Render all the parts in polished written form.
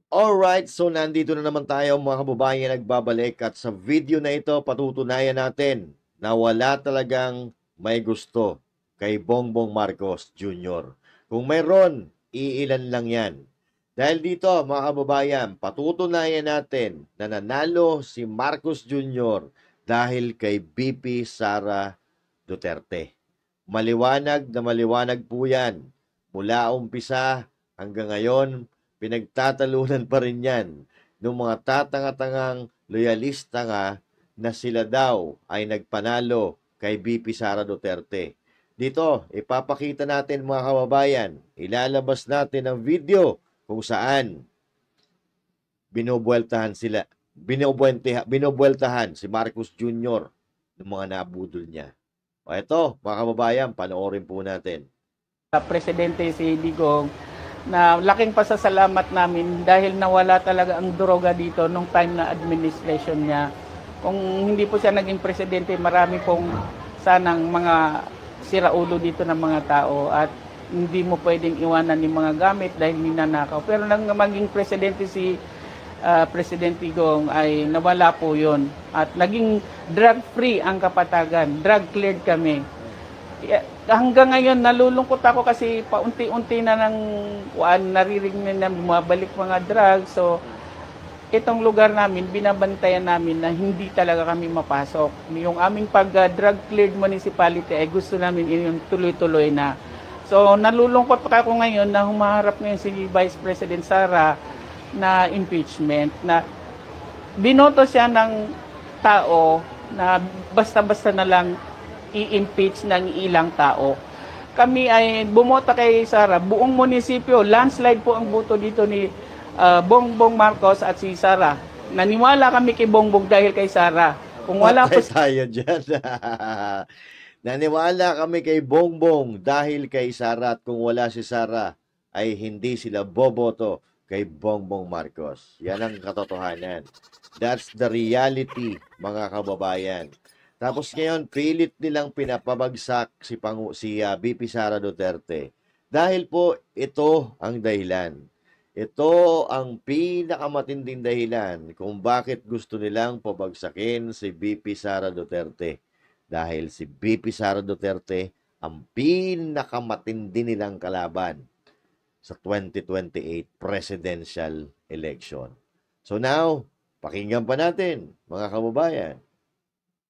Alright, so nandito na naman tayo mga kababayan nagbabalik at sa video na ito patutunayan natin na wala talagang may gusto kay Bongbong Marcos Jr. Kung mayroon, iilan lang yan. Dahil dito mga kababayan, patutunayan natin na nanalo si Marcos Jr. dahil kay BP Sara Duterte. Maliwanag na maliwanag po yan. Mula umpisa hanggang ngayon, pinagtatalunan pa rin yan ng mga tatanga-tangang loyalista nga na sila daw ay nagpanalo kay BP Sara Duterte. Dito, ipapakita natin mga kababayan, ilalabas natin ang video kung saan binubueltahan sila, binubueltahan si Marcos Jr. ng mga nabudol niya. O ito, mga kababayan, panoorin po natin. Presidente si Digong na laking pasasalamat namin dahil nawala talaga ang droga dito nung time na administration niya. Kung hindi po siya naging presidente, marami pong sanang mga siraulo dito ng mga tao at hindi mo pwedeng iwanan yung mga gamit dahil ninanakaw. Pero nang maging presidente si President Digong ay nawala po yun. At naging drug-free ang Kapatagan. Drug-cleared kami. Hanggang ngayon nalulungkot ako kasi paunti-unti na nang naririnig na bumabalik mga drugs. So itong lugar namin, binabantayan namin na hindi talaga kami mapasok. Yung aming pag-drug cleared municipality ay gusto namin yung tuloy-tuloy na. So nalulungkot pa ako ngayon na humaharap ngayon si Vice President Sara na impeachment, na binoto siya ng tao na basta-basta na lang i-impeach ng ilang tao. Kami ay bumoto kay Sara, buong munisipyo, landslide po ang boto dito ni Bongbong Marcos at si Sara. Naniwala kami kay Bongbong dahil kay Sara. Kung wala po tayo dyan. Naniwala kami kay Bongbong dahil kay Sara at kung wala si Sara ay hindi sila boboto kay Bongbong Marcos. Yan ang katotohanan. That's the reality, mga kababayan. Tapos ngayon, pilit nilang pinapabagsak si BP Sara Duterte. Dahil po, ito ang dahilan. Ito ang pinakamatinding dahilan kung bakit gusto nilang pabagsakin si BP Sara Duterte. Dahil si BP Sara Duterte ang pinakamatindi nilang kalaban sa 2028 presidential election. So now, pakinggan pa natin, mga kababayan.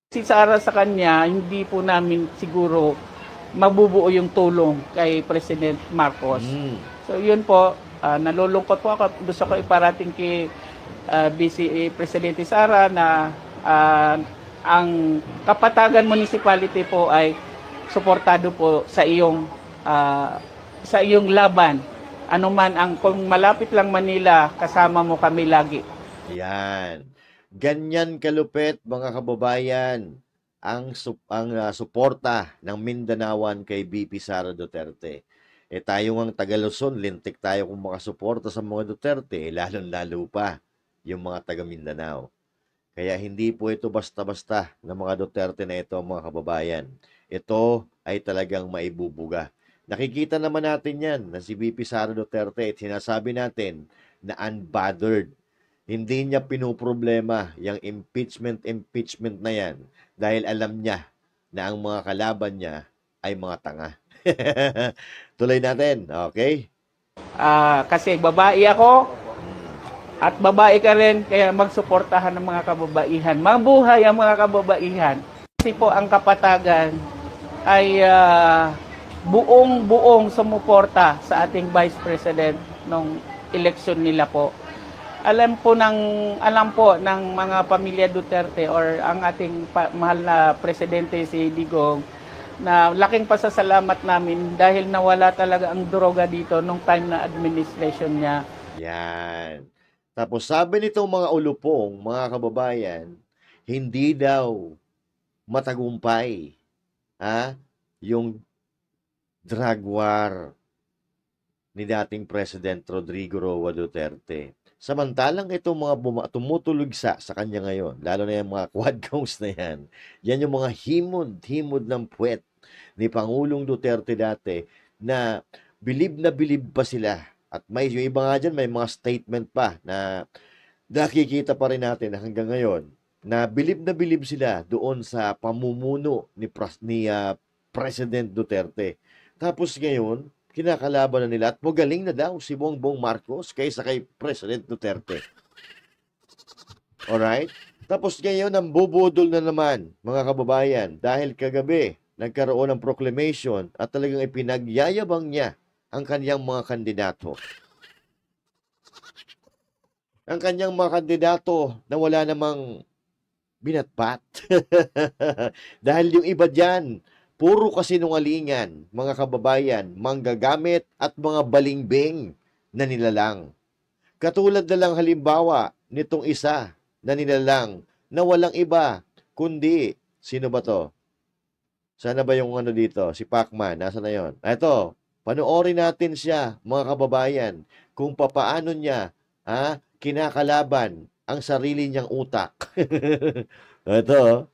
Si Sara sa kanya, hindi po namin siguro mabubuo yung tulong kay President Marcos. So yun po, nalulungkot po ako. Gusto ko iparating kay BCE Presidente Sara na ang Kapatagan Municipality po ay suportado po sa iyong laban. Ano man ang, kung malapit lang Manila, kasama mo kami lagi. Yan. Ganyan kalupit, mga kababayan, ang suporta ng Mindanaoan kay BP Sara Duterte. Tayo ngang taga Luzon, lintik tayo kung makasuporta sa mga Duterte, lalong-lalo pa yung mga taga Mindanao. Kaya hindi po ito basta-basta ng mga Duterte na ito, mga kababayan. Ito ay talagang maibubuga. Nakikita naman natin yan na si BP Sara Duterte at sinasabi natin na unbothered. Hindi niya pinoproblema yung impeachment na yan dahil alam niya na ang mga kalaban niya ay mga tanga. Tuloy natin, okay? Kasi babae ako at babae ka rin, kaya magsuportahan ng mga kababaihan. Mabuhay ang mga kababaihan. Kasi po ang Kapatagan ay buong-buong sumuporta sa ating Vice President nung eleksyon nila po. Alam po ng mga pamilya Duterte or ang ating mahal na presidente si Digong na laking pasasalamat namin dahil nawala talaga ang droga dito nung time na administration niya. Yan. Tapos sabi nitong mga ulupong, mga kababayan, hindi daw matagumpay yung drug war ni dating President Rodrigo Roa Duterte. Samantalang itong mga tumutulog sa kanya ngayon, lalo na yung mga quadcos na yan yung mga himod ng puwet ni Pangulong Duterte dati na bilib pa sila At may yung iba nga dyan, may mga statement pa na nakikita pa rin natin hanggang ngayon na bilib sila doon sa pamumuno ni President Duterte. Tapos ngayon, kinakalaban na nila at magaling na daw si Bongbong Marcos kaysa kay President Duterte. Alright? Tapos ngayon, ang bubudol na naman, mga kababayan, dahil kagabi, nagkaroon ng proclamation at talagang ipinagyayabang niya ang kanyang mga kandidato. Ang kanyang mga kandidato na wala namang binatbat. Dahil yung iba dyan, puro kasinungalingan, mga kababayan, manggagamit at mga balingbing na nilalang. Katulad na lang halimbawa nitong isa na nilalang na walang iba, kundi, sino ba to? Sana ba yung ano dito? Si Pacman, nasa na yon? Ito, panoorin natin siya, mga kababayan, kung papaano niya kinakalaban ang sarili niyang utak. Ito.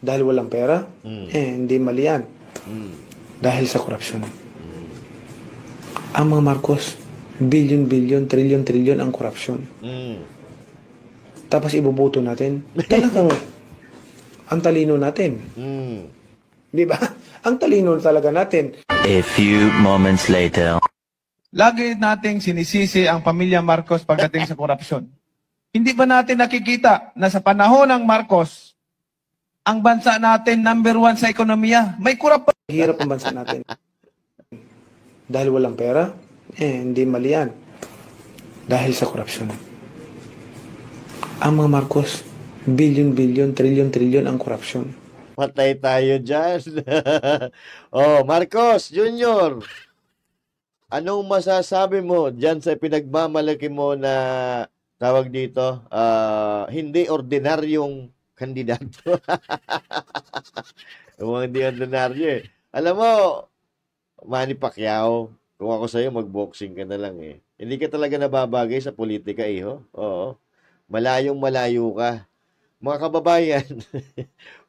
Dahil walang pera, hindi mali yan. Dahil sa korupsyon. Ang mga Marcos, billion, trillion ang korupsyon. Tapos ibubuto natin. Talagang ang talino natin. Di ba? Ang talino talaga natin. A few moments later. Lagi nating sinisisi ang pamilya Marcos pagdating sa korupsyon. Hindi ba natin nakikita na sa panahon ng Marcos, ang bansa natin number 1 sa ekonomiya? May kurap pa. Hirap ang bansa natin. Dahil walang pera, hindi mali yan. Dahil sa korupsyon. Ang mga Marcos, billion, trillion ang korupsyon. Patay tayo dyan. Oh, Marcos Jr., anong masasabi mo dyan sa pinagmamalaki mo na tawag dito, hindi ordinaryong kandidato? Hindi ordinaryo eh. Alam mo, Manny Pacquiao, kung ako sa'yo, mag-boxing ka na lang eh. Hindi ka talaga nababagay sa politika eh, ho? Oo. Malayong malayo ka. Mga kababayan,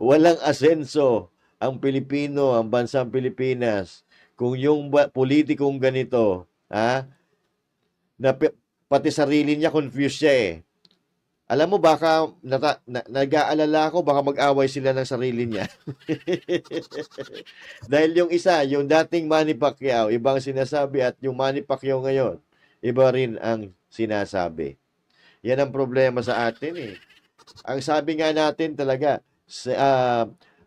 walang asenso ang Pilipino, ang bansang Pilipinas, kung yung politikong ganito, na pati sarili niya confused siya eh. Alam mo, baka nag-aalala ako, baka mag-away sila ng sarili niya. Dahil yung isa, yung dating Manny Pacquiao, ibang sinasabi, at yung Manny Pacquiao ngayon, iba rin ang sinasabi. Yan ang problema sa atin eh. Ang sabi nga natin talaga,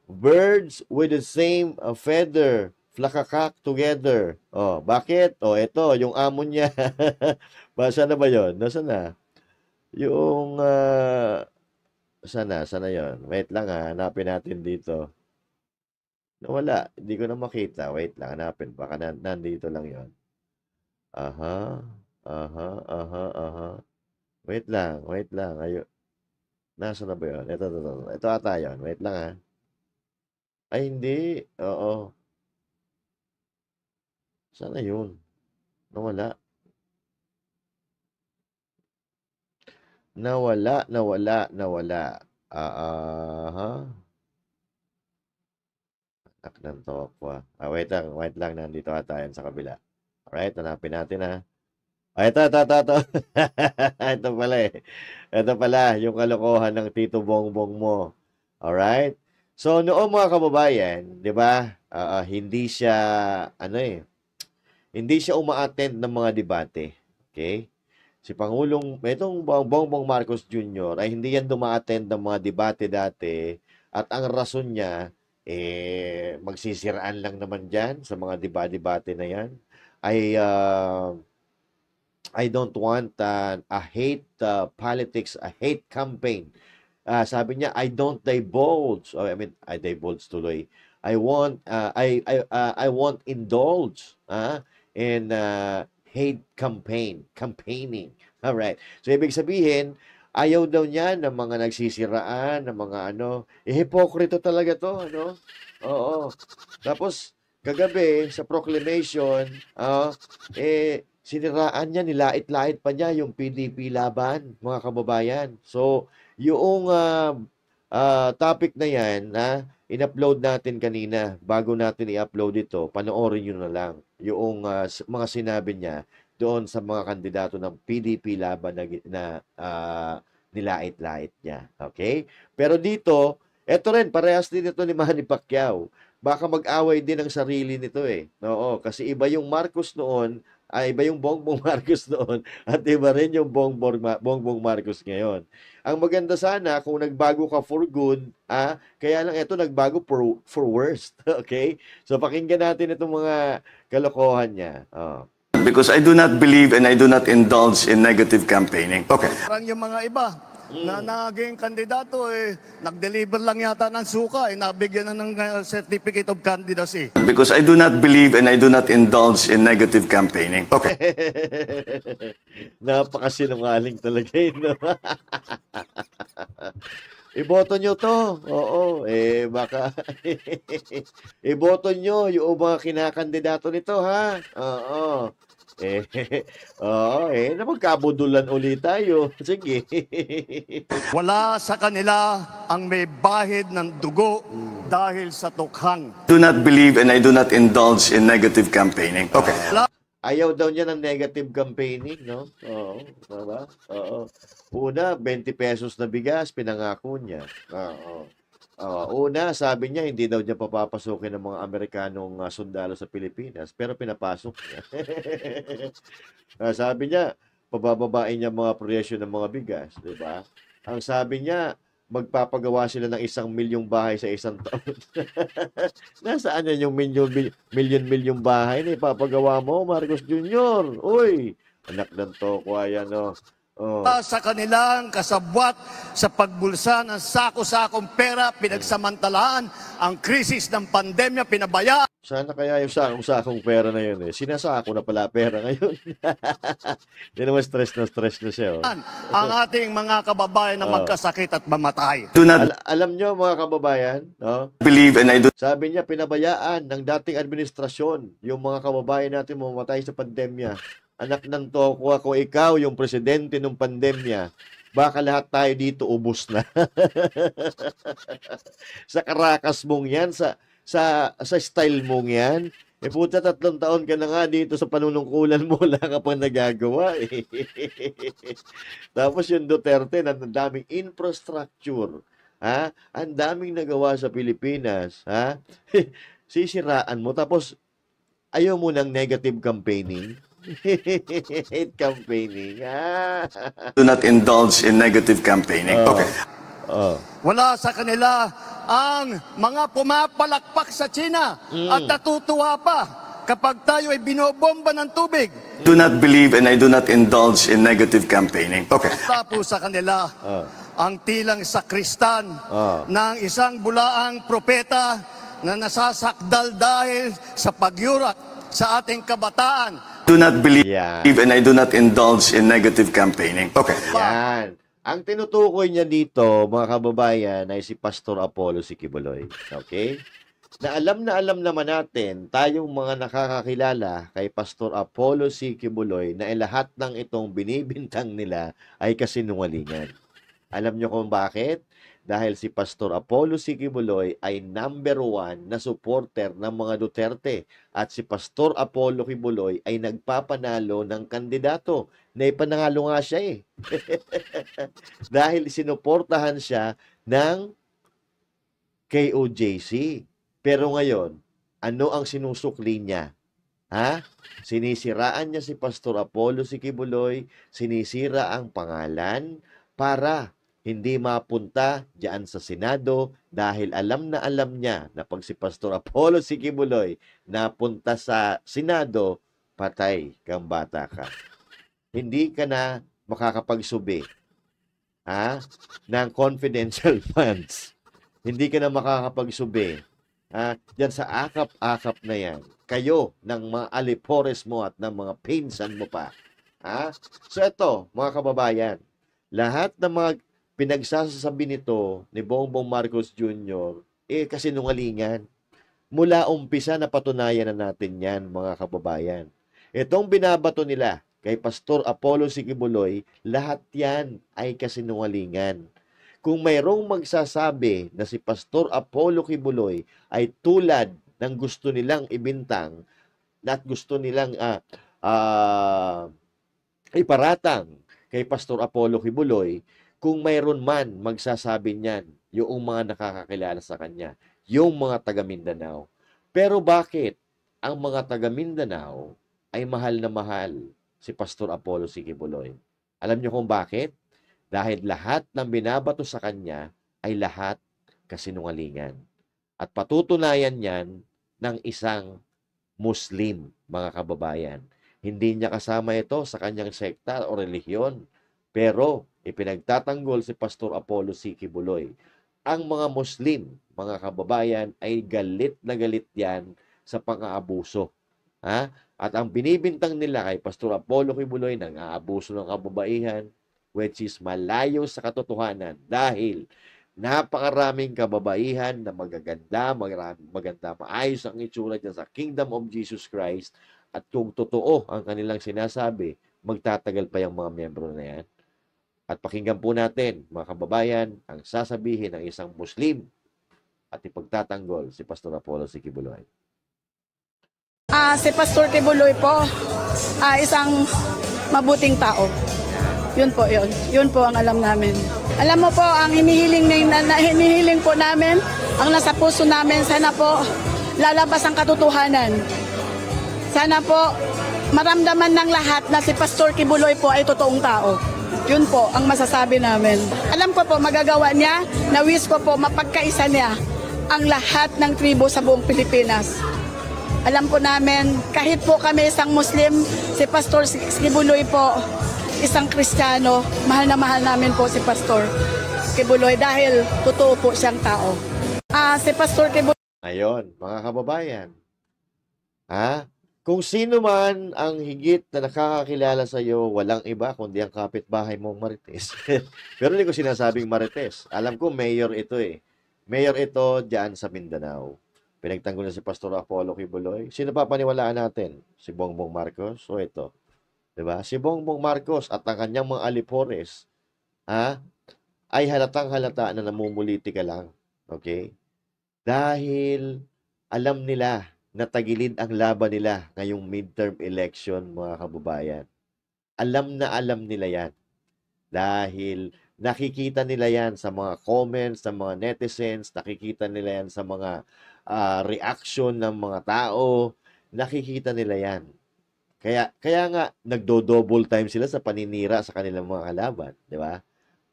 birds with the same feather flakakak together. Oh, bakit? Oh, ito, yung amo niya. Basa na ba yon? Nasaan na? Yung, sana yon? Wait lang hanapin natin dito. Wala, hindi ko na makita. Wait lang, hanapin. Baka nandito lang yon. Aha. Wait lang. Nasa na ba yun? Ito ata yun. Wait lang Ay, hindi. Oo. Sana yun? Nawala. Anak ng tokwa. Wait lang. Nandito ata yun sa kabila. Alright, hanapin natin ito. Ito pala eh. Ito pala, yung kalokohan ng Tito Bongbong mo. Alright? So, noong mga kababayan, di ba, hindi siya, hindi siya uma-attend ng mga debate. Okay? Si itong Bongbong Marcos Jr. ay hindi yan duma-attend ng mga debate dati at ang rason niya, magsisiraan lang naman dyan sa mga debate na yan. I don't want a hate politics, a hate campaign. Sabi niya, I don't divulge. I divulge tuloy. I won't indulge in hate campaigning. All right. So ibig sabihin, ayaw daw niya ng mga nagsisiraan, ng mga hipokrito talaga to, Oo. Tapos kagabi sa proclamation, siniraan niya, nilait-lait pa niya yung PDP laban, mga kababayan. So, yung topic na yan na in-upload natin kanina. Bago natin i-upload ito, panoorin nyo na lang yung mga sinabi niya doon sa mga kandidato ng PDP laban nilait-lait niya. Okay? Pero dito, eto rin, parehas din ito ni Manny Pacquiao. Baka mag-away din ang sarili nito eh. Oo, kasi iba yung Marcos noon, iba yung Bongbong Marcos noon, at iba rin yung Bongbong Marcos ngayon. Ang maganda sana kung nagbago ka for good, kaya lang ito nagbago for worst. Okay? So pakinggan natin itong mga kalokohan niya. Because I do not believe and I do not indulge in negative campaigning. Okay. Parang yung mga iba na naging kandidato, nag-deliver lang yata ng suka, nabigyan na ng certificate of candidacy. Because I do not believe and I do not indulge in negative campaigning. Okay. Napakasinungaling talaga yun. No? Iboto nyo to. Oo. Baka iboto nyo yung mga kinakandidato nito, ha? Oo. Na magkabudulan ulit tayo. Sige. Wala sa kanila ang may bahid ng dugo dahil sa tukhang. Do not believe and I do not indulge in negative campaigning. Okay. Ayaw daw niya ng negative campaigning, no? Oo. Diba? Oo. Una, 20 pesos na bigas, pinangako niya. Oo. Una, sabi niya, hindi daw niya papapasukin ng mga Amerikanong sundalo sa Pilipinas, pero pinapasok niya. Sabi niya, pabababain niya mga presyo ng mga bigas, di ba? Ang sabi niya, magpapagawa sila ng 1 milyong bahay sa isang taon. Nasaan yan yung milyon bahay na ipapagawa mo, Marcos Jr.? Uy, anak ng toko, ayan, no? Sa kanilang kasabwat sa pagbulsa ng sako-sakong pera, pinagsamantalaan ang krisis ng pandemya, pinabaya. Sana kaya yung sakong pera na yun eh. Sinasako na pala pera ngayon. Hindi naman stress na siya. Ang ating mga kababayan na magkasakit at mamatay. Do not Alam nyo mga kababayan, no? believe and I do Sabi niya, pinabayaan ng dating administrasyon yung mga kababayan natin mamatay sa pandemya. Anak ng toko, kung ikaw yung presidente ng pandemya, baka lahat tayo dito ubos na. Sa karakas mong yan, sa style mong yan, puta 3 taon ka na nga dito sa panunungkulan mo, wala ka pang nagagawa eh. Tapos yung Duterte, ang daming infrastructure, ang daming nagawa sa Pilipinas, sisiraan mo, tapos ayaw mo ng negative campaigning. Hate campaigning. do not indulge in negative campaigning. Okay. Wala sa kanila ang mga pumapalakpak sa China at natutuwa pa kapag tayo ay binobomba ng tubig. Do not believe and I do not indulge in negative campaigning. Okay. Tapo sa kanila ang tilang sakristan ng isang bulaang propeta na nasasakdal dahil sa pagyurak sa ating kabataan. Do not believe Yan. and I do not indulge in negative campaigning. Okay. Yan. Ang tinutukoy niya dito, mga kababayan, ay si Pastor Apollo Sikibuloy. Okay? Na alam naman natin, tayong mga nakakakilala kay Pastor Apollo Sikibuloy na lahat ng itong binibintang nila ay kasinungalingan. Alam niyo kung bakit? Dahil si Pastor Apollo Sikibuloy ay #1 na supporter ng mga Duterte at si Pastor Apollo Kibuloy ay nagpapanalo ng kandidato na ipanangalo nga siya eh. Dahil sinuportahan siya ng KOJC. Pero ngayon, ano ang sinusukli niya? Sinisiraan niya si Pastor Apollo Sikibuloy, sinisira ang pangalan para hindi mapunta diyan sa Senado dahil alam niya na pag si Pastor Apollo Sikibuloy napunta sa Senado, patay kang bata ka. Hindi ka na makakapagsubi ng confidential funds. Hindi ka na makakapagsubi diyan sa akap-akap na yan. Kayo ng mga alipores mo at ng mga pinsan mo pa. So ito, mga kababayan, lahat ng mga pinagsasabi nito ni Bongbong Marcos Jr. Kasinungalingan. Mula umpisa na patunayan na natin yan, mga kababayan. Itong binabato nila kay Pastor Apollo Sikibuloy, lahat yan ay kasinungalingan. Kung mayroong magsasabi na si Pastor Apollo Kibuloy ay tulad ng gusto nilang ibintang at gusto nilang iparatang kay Pastor Apollo Kibuloy, kung mayroon man magsasabi niyan, yung mga nakakakilala sa kanya, yung mga taga Mindanao. Pero bakit ang mga taga Mindanao ay mahal na mahal si Pastor Apollo Kibuloy? Alam niyo kung bakit? Dahil lahat ng binabato sa kanya ay lahat kasinungalingan. At patutunayan yan ng isang Muslim, mga kababayan. Hindi niya kasama ito sa kanyang sekta o relihiyon, pero ipinagtatanggol si Pastor Apollo Kibuloy. Ang mga Muslim, mga kababayan, ay galit na galit yan sa pang-aabuso. At ang binibintang nila kay Pastor Apollo Kibuloy ng aabuso ng kababaihan, which is malayo sa katotohanan dahil napakaraming kababaihan na magaganda, maayos ang itsura dyan sa Kingdom of Jesus Christ, at kung totoo ang kanilang sinasabi, magtatagal pa yung mga miyembro na yan. At pakinggan po natin, mga kababayan, ang sasabihin ng isang Muslim at ipagtatanggol si Pastor Apollo Kibuloy. Si Pastor Kibuloy po, isang mabuting tao. Yun po yun. Yun po ang alam namin. Alam mo po, ang hinihiling po namin, ang nasa puso namin, sana po lalabas ang katotohanan. Sana po maramdaman ng lahat na si Pastor Kibuloy po ay totoong tao. Yun po ang masasabi namin. Alam ko po magagawa niya, na wish ko po mapagkaisa niya ang lahat ng tribo sa buong Pilipinas. Alam po namin, kahit po kami isang Muslim, si Pastor Kibuloy po, isang Kristiyano, mahal na mahal namin po si Pastor Kibuloy dahil totoo po siyang tao. Si Pastor Kibuloy. Ayon, mga kababayan. Kung sino man ang higit na nakakakilala sa iyo, walang iba kundi ang kapitbahay mong Marites. Pero hindi ko sinasabing Marites. Alam ko, mayor ito eh. Mayor ito dyan sa Mindanao. Pinagtanggol na si Pastor Apollo Kibuloy. Sino pa paniwalaan natin? Si Bongbong Marcos o ito? Diba? Si Bongbong Marcos at ang kanyang mga alipores ay halatang-halata na namumulitika lang. Okay? Dahil alam nila na tagilid ang laban nila ngayong midterm election, mga kababayan. Alam nila yan. Dahil nakikita nila yan sa mga comments ng mga netizens, nakikita nila yan sa mga reaction ng mga tao, nakikita nila yan. Kaya nga nagdo-double time sila sa paninira sa kanilang mga kalaban, di ba?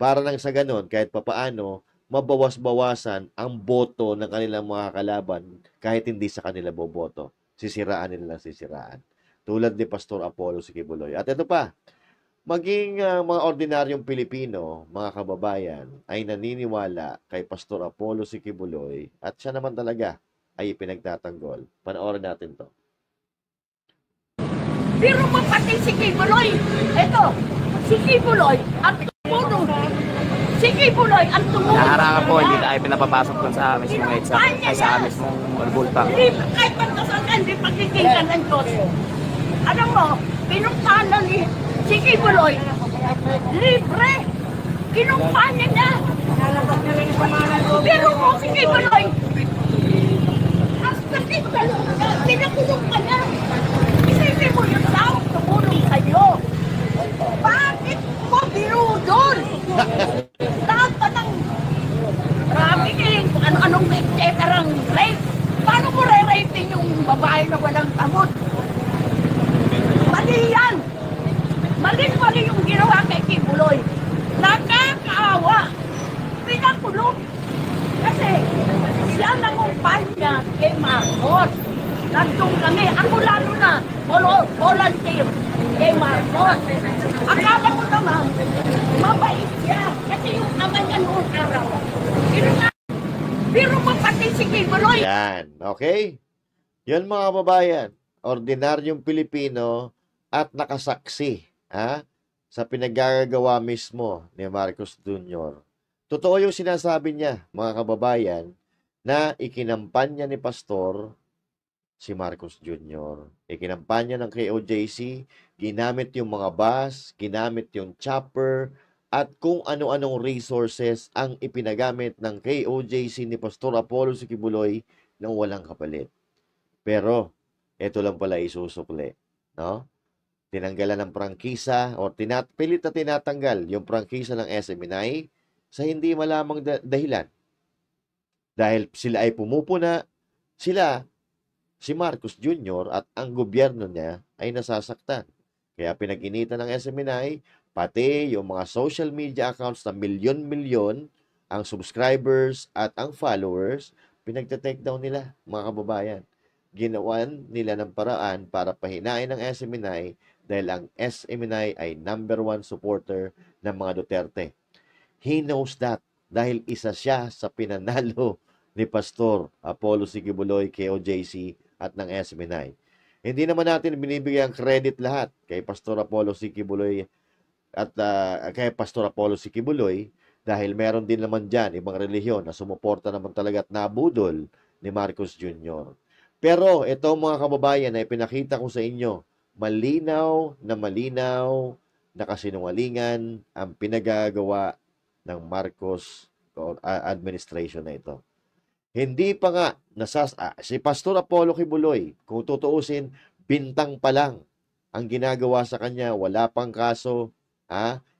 Para nang sa ganun, kahit papaano, mabawas-bawasan ang boto ng kanilang mga kalaban kahit hindi sa kanila boboto. Sisiraan nila sisiraan. Tulad ni Pastor Apollo Kibuloy. At ito pa, maging mga ordinaryong Pilipino, mga kababayan, ay naniniwala kay Pastor Apollo Kibuloy at siya naman talaga ay ipinagtatanggol. Panoorin natin to. Pero pati si Kibuloy, ito, si Kibuloy, ang tumulong. Si Kibuloy, ang tumulong. Naharangan po, hindi tayo pinapapasok dun sa mismong exam, ay sa mismong bulbang. Kahit pagkasal ka, hindi pagkikita ng Diyos. Alam mo, pinuntahan na ni si Kibuloy, libre. Kinumpahan niya na. Pero mo si Kibuloy, hasta dito, pinakulong ka na. Isipin mo yung tao, tumulong sa'yo. Bakit mo binudol? Lahat pa ng trafficking, kung ano-anong etcetera rape. Paano mo re-raping yung babae na walang tamot? Mali yan! Mali yung ginawa kay Kibuloy. Nakakaawa! Pinakulong! Kasi siya nangumpanya kay Marcos. Nandun kami. Ako lalo na volunteer kay Marcos. Akala ko naman, mabait siya. Kasi yung ama niya noong araw. Pero pati si Kibuloy. Yan. Okay? Yan mga babayan. Ordinaryong Pilipino at nakasaksi sa pinagagawa mismo ni Marcos Jr. Totoo yung sinasabi niya, mga kababayan, na ikinampanya ni Pastor si Marcos Jr. Ikinampanya ng KOJC, ginamit yung mga bus, ginamit yung chopper, at kung ano-anong resources ang ipinagamit ng KOJC ni Pastor Apollo Sikibuloy nang walang kapalit. Pero, ito lang pala isusukli, no? Tinanggalan ng prangkisa o pilit na tinatanggal yung prangkisa ng SMNI sa hindi malamang dahilan. Dahil sila ay pumupuna, si Marcos Jr. at ang gobyerno niya ay nasasaktan. Kaya pinag-initan ng SMNI, pati yung mga social media accounts na milyon-milyon ang subscribers at ang followers, pinagte-take down nila, mga kababayan. Ginawan nila ng paraan para pahinain ng SMNI dahil ang SMNI ay #1 supporter ng mga Duterte. He knows that dahil isa siya sa pinanalo ni Pastor Apollo Sikibuloy, KOJC at ng SMNI. Hindi naman natin binibigyan credit lahat kay Pastor Apollo Sikibuloy at kay Pastor Apollo Sikibuloy dahil meron din naman dyan ibang relihiyon na sumuporta naman talaga at nabudol ni Marcos Jr. Pero ito mga kababayan na ipinakita ko sa inyo, malinaw na kasinungalingan ang pinagagawa ng Marcos administration na ito. Hindi pa nga si Pastor Apollo Kibuloy, kung tutuusin, bintang pa lang ang ginagawa sa kanya, wala pang kaso,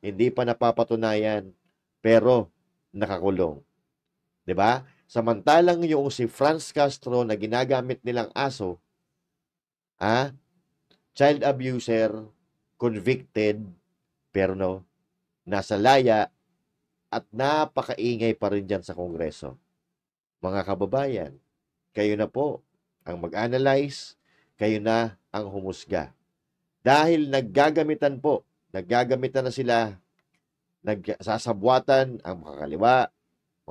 hindi pa napapatunayan, pero nakakulong. 'Di ba? Samantalang yung si Franz Castro na ginagamit nilang aso, child abuser, convicted, pero nasa laya at napakaingay pa rin dyan sa Kongreso. Mga kababayan, kayo na po ang mag-analyze, kayo na ang humusga. Dahil naggagamitan na sila, nagsasabwatan ang mga kaliwa,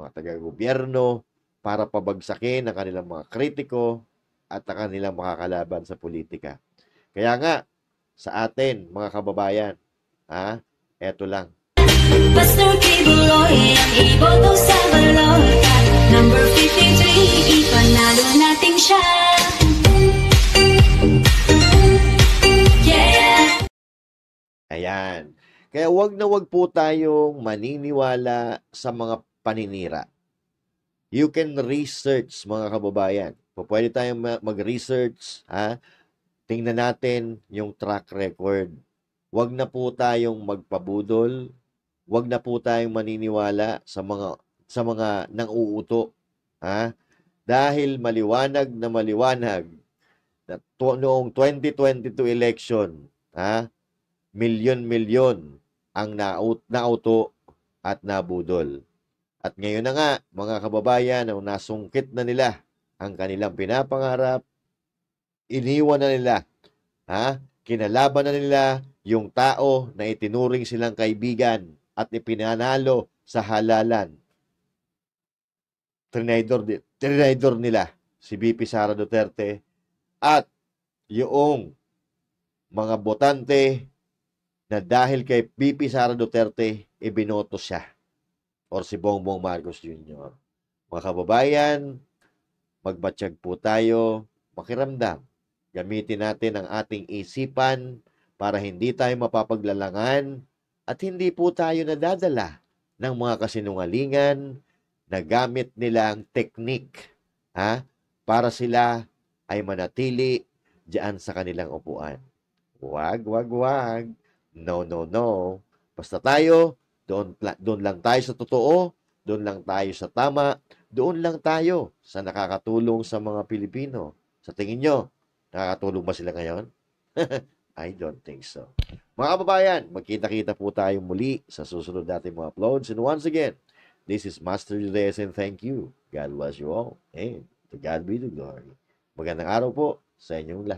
mga taga-gobyerno, para pabagsakin ang kanilang mga kritiko at ang kanilang makakalaban sa politika. Kaya nga, sa atin, mga kababayan, eto lang. Pastor Kibuloy, ang iboto sa balota. Number 53, ipanalo natin siya. Yeah! Ayan. Kaya wag na wag po tayong maniniwala sa mga paninira. You can research, mga kababayan. Pwede tayong mag-research, tingnan natin yung track record. Wag na po tayong magpabudol. Wag na po tayong maniniwala sa mga nang-uuto. Dahil maliwanag na noong 2022 election, milyon-milyon ang nauto at nabudol. At ngayon na nga, mga kababayan, nasungkit na nila ang kanilang pinapangarap, iniwan na nila, kinalaban na nila yung tao na itinuring silang kaibigan at ipinanalo sa halalan. Trinidor nila si VP Sara Duterte at yung mga botante na dahil kay VP Sara Duterte, ibinoto siya or si Bongbong Marcos Jr. Mga kababayan, magbatsyag po tayo, makiramdam. Gamitin natin ang ating isipan para hindi tayo mapapaglalangan at hindi po tayo nadadala ng mga kasinungalingan na gamit nilang teknik para sila ay manatili diyan sa kanilang upuan. Wag. No. Basta tayo, doon lang tayo sa totoo, doon lang tayo sa tama, doon lang tayo sa nakakatulong sa mga Pilipino. Sa tingin nyo, nakakatulong ba sila ngayon? I don't think so. Mga kababayan, magkita-kita po tayo muli sa susunod natin mga uploads. And once again, this is Master Judeas and thank you. God bless you all. And to God be the glory. Magandang araw po sa inyong lahat.